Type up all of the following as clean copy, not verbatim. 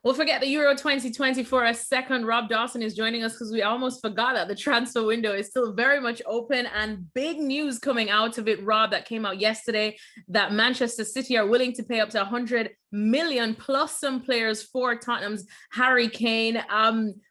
We'll forget the Euro 2020 for a second. Rob Dawson is joining us because we almost forgot that the transfer window is still very much open, and big news coming out of it, Rob, that came out yesterday that Manchester City are willing to pay up to 100 million plus some players for Tottenham's Harry Kane.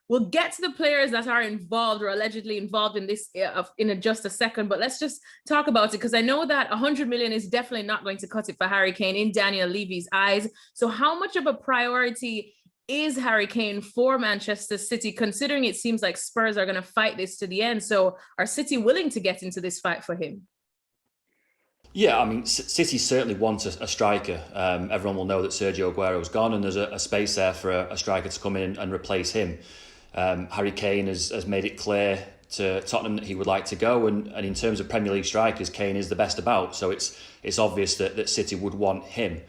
We'll get to the players that are involved or allegedly involved in this in just a second, but let's just talk about it because I know that 100 million is definitely not going to cut it for Harry Kane in Daniel Levy's eyes. So how much of a priority is Harry Kane for Manchester City, considering it seems like Spurs are going to fight this to the end? So are City willing to get into this fight for him? Yeah, I mean, City certainly want a striker. Everyone will know that Sergio Aguero's gone, and there's a space there for a striker to come in and replace him. Harry Kane has made it clear to Tottenham that he would like to go, and in terms of Premier League strikers, Kane is the best about. So it's obvious that City would want him.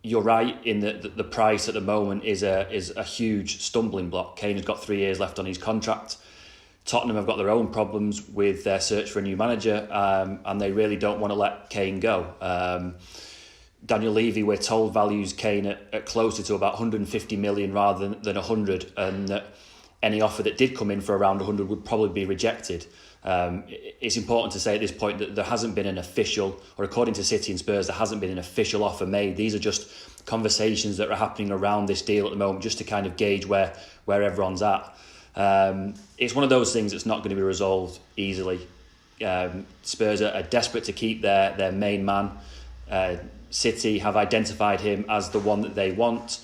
You're right in that the price at the moment is a huge stumbling block. Kane has got 3 years left on his contract. Tottenham have got their own problems with their search for a new manager, and they really don't want to let Kane go. Daniel Levy, we're told, values Kane at closer to about 150 million rather than 100, and that any offer that did come in for around 100 would probably be rejected. It's important to say at this point that there hasn't been an official, or according to City and Spurs, there hasn't been an official offer made. These are just conversations that are happening around this deal at the moment, just to kind of gauge where everyone's at. It's one of those things that's not going to be resolved easily. Spurs are desperate to keep their main man. City have identified him as the one that they want.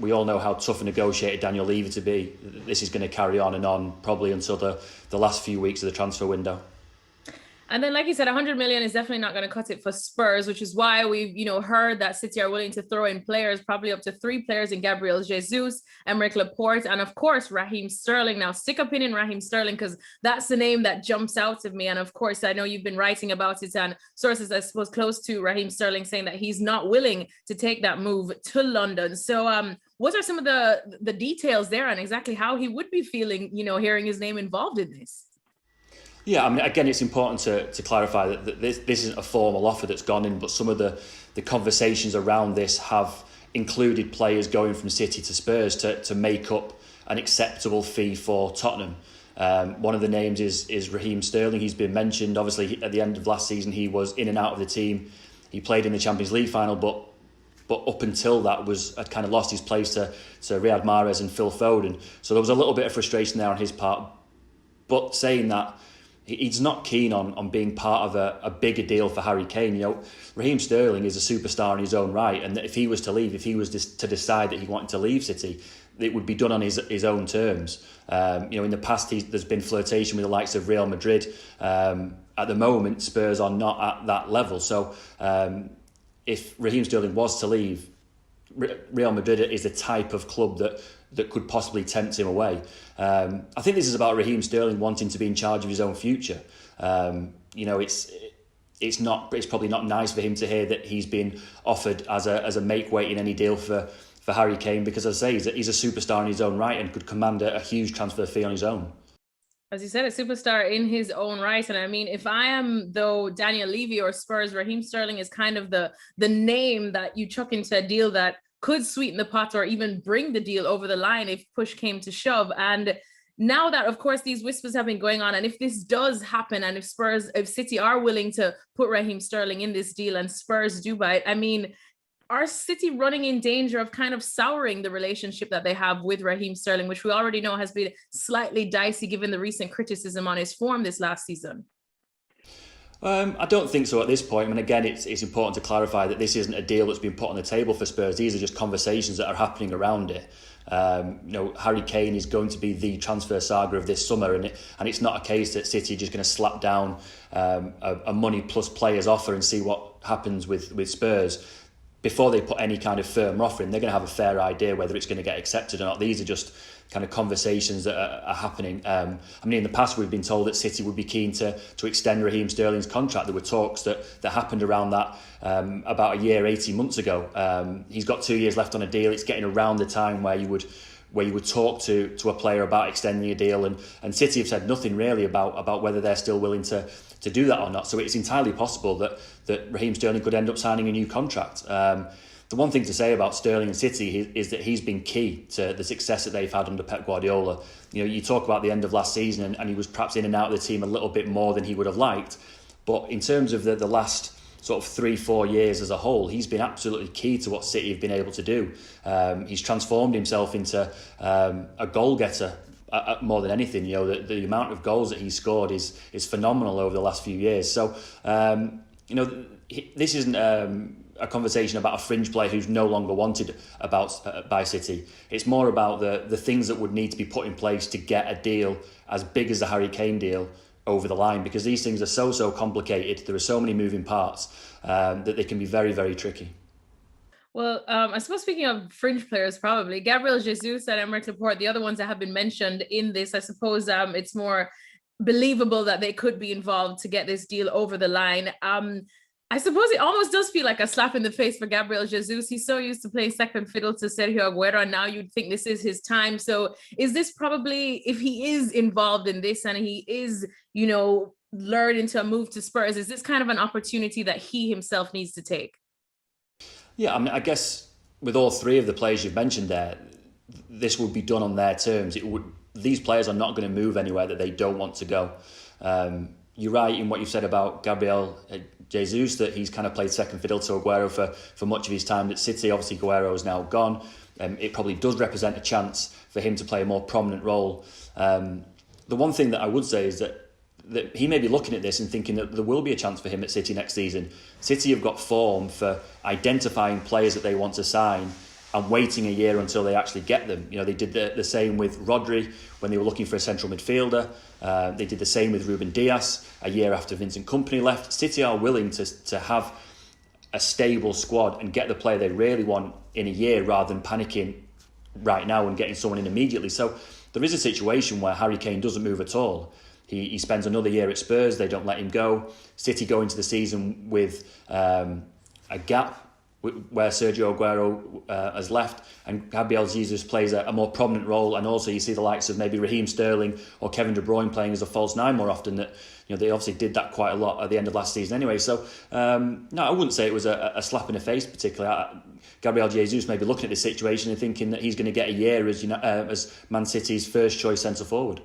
We all know how tough a negotiator Daniel Levy to be. This is going to carry on and on probably until the last few weeks of the transfer window. And then, like you said, 100 million is definitely not going to cut it for Spurs, which is why we've, heard that City are willing to throw in players, probably up to 3 players in Gabriel Jesus, Aymeric Laporte, and of course, Raheem Sterling. Now, stick a pin in Raheem Sterling because that's the name that jumps out of me. And of course, I know you've been writing about it, and sources, I suppose, close to Raheem Sterling saying that he's not willing to take that move to London. So, what are some of the details there and exactly how he would be feeling, hearing his name involved in this? Yeah, I mean, again, it's important to clarify that this isn't a formal offer that's gone in, but some of the conversations around this have included players going from City to Spurs to make up an acceptable fee for Tottenham. One of the names is Raheem Sterling. He's been mentioned. Obviously, at the end of last season, he was in and out of the team. He played in the Champions League final, but up until that had kind of lost his place to Riyad Mahrez and Phil Foden. So there was a little bit of frustration there on his part. But saying that, he's not keen on being part of a bigger deal for Harry Kane. Raheem Sterling is a superstar in his own right, and if he was to leave, if he was to decide that he wanted to leave City, it would be done on his own terms. In the past, there's been flirtation with the likes of Real Madrid. At the moment, Spurs are not at that level. So if Raheem Sterling was to leave, Real Madrid is the type of club that could possibly tempt him away. I think this is about Raheem Sterling wanting to be in charge of his own future. It's probably not nice for him to hear that he's been offered as a make weight in any deal for Harry Kane, because as I say, he's a superstar in his own right and could command a huge transfer fee on his own. As you said, a superstar in his own right. And I mean, if I am, though, Daniel Levy or Spurs, Raheem Sterling is kind of the name that you chuck into a deal that could sweeten the pot or even bring the deal over the line if push came to shove. And now that, of course, these whispers have been going on, and if this does happen, and if City are willing to put Raheem Sterling in this deal and Spurs do buy it, I mean, are City running in danger of kind of souring the relationship that they have with Raheem Sterling, which we already know has been slightly dicey given the recent criticism on his form this last season? I don't think so at this point. I mean, again, it's important to clarify that this isn't a deal that's been put on the table for Spurs. These are just conversations that are happening around it. Harry Kane is going to be the transfer saga of this summer, and it's not a case that City are just going to slap down a money plus players offer and see what happens with Spurs. Before they put any kind of firm offer in, they're going to have a fair idea whether it's going to get accepted or not. These are just kind of conversations that are happening. In the past, we've been told that City would be keen to extend Raheem Sterling's contract. There were talks that happened around that about a year, 18 months ago. He's got 2 years left on a deal. It's getting around the time where you would talk to a player about extending a deal, and City have said nothing really about whether they're still willing to do that or not. So it's entirely possible that Raheem Sterling could end up signing a new contract. The one thing to say about Sterling and City is that he's been key to the success that they've had under Pep Guardiola. You know, you talk about the end of last season and he was perhaps in and out of the team a little bit more than he would have liked. But in terms of the last sort of 3-4 years as a whole, he's been absolutely key to what City have been able to do. He's transformed himself into a goal-getter more than anything. You know, the amount of goals that he's scored is phenomenal over the last few years. So, you know, this isn't a conversation about a fringe player who's no longer wanted by City. It's more about the things that would need to be put in place to get a deal as big as the Harry Kane deal over the line, because these things are so complicated. There are so many moving parts that they can be very, very tricky. Well, I suppose speaking of fringe players, probably Gabriel Jesus and Aymeric Laporte, the other ones that have been mentioned in this, I suppose it's more believable that they could be involved to get this deal over the line. I suppose it almost does feel like a slap in the face for Gabriel Jesus. He's so used to playing second fiddle to Sergio Aguero, and now you'd think this is his time. So is this probably, if he is involved in this and he is, you know, lured into a move to Spurs, is this kind of an opportunity that he himself needs to take? Yeah, I mean, I guess with all three of the players you've mentioned there, this would be done on their terms. These players are not going to move anywhere that they don't want to go. You're right in what you've said about Gabriel Jesus, that he's kind of played second fiddle to Aguero for much of his time at City. Obviously, Aguero is now gone. It probably does represent a chance for him to play a more prominent role. The one thing that I would say is that he may be looking at this and thinking that there will be a chance for him at City next season. City have got form for identifying players that they want to sign and waiting a year until they actually get them. You know, they did the same with Rodri when they were looking for a central midfielder. They did the same with Ruben Dias a year after Vincent Kompany left. City are willing to have a stable squad and get the player they really want in a year rather than panicking right now and getting someone in immediately. So there is a situation where Harry Kane doesn't move at all. He spends another year at Spurs, they don't let him go. City go into the season with a gap where Sergio Aguero has left, and Gabriel Jesus plays a more prominent role, and also you see the likes of maybe Raheem Sterling or Kevin De Bruyne playing as a false nine more often. That, you know, they obviously did that quite a lot at the end of last season anyway. So no, I wouldn't say it was a slap in the face particularly. Gabriel Jesus may be looking at this situation and thinking that he's going to get a year as Man City's first choice centre forward.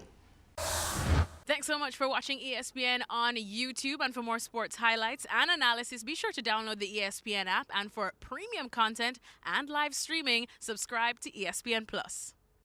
Thanks so much for watching ESPN on YouTube. And for more sports highlights and analysis, be sure to download the ESPN app. And for premium content and live streaming, subscribe to ESPN Plus.